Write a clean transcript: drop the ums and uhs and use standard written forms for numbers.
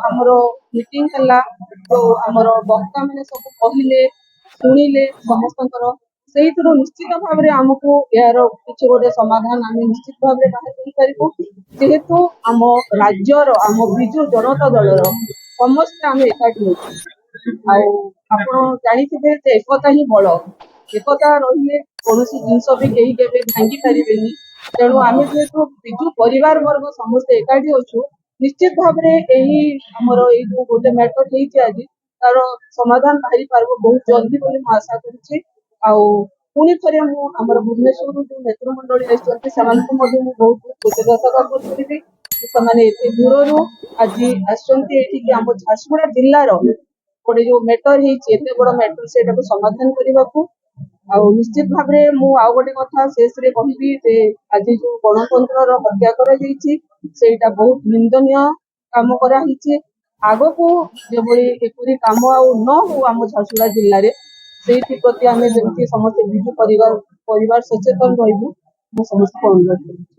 आमर मीटिंग हला जो आमर वक्ता मैंने सब कहले शुणिले समस्त से निश्चित भाव में आमको यार किसी गोटे समाधान आम निश्चित भाव में बाहर करूँ जेहेतु आम राज्यर आम विजु जनता दल समस्त आम एकाठी आप जानते एकता ही बल एकता रही कौन जिनस भी कहीं के भांगी पारे तेणु आम जेहेतु विजु परिवार वर्ग समस्ते एकाठी अच्छु निश्चित भाव में आमर जो गोटे मैटर आज तार समाधान बाहरी पार बहुत जल्दी बोली आशा करुच्ची पुणी थे मुझे भुवनेश्वर जो नेतृमंडली बहुत बहुत कृतज्ञता करी से दूर आज आम झारसुगुड़ा जिलार गोटे जो मैटर होते बड़ मैटर से समाधान करने को निश्चित भाव में मुझे गोटे कथा शेष कहि आज जो गणतंत्र हत्या कर बहुत निंदनीय काम कराई आग को जो कम न हो आम झारसुगुड़ा जिले में से प्रति आम जमी समस्त विजु परिवार सचेतन रही समस्त अनुरोध।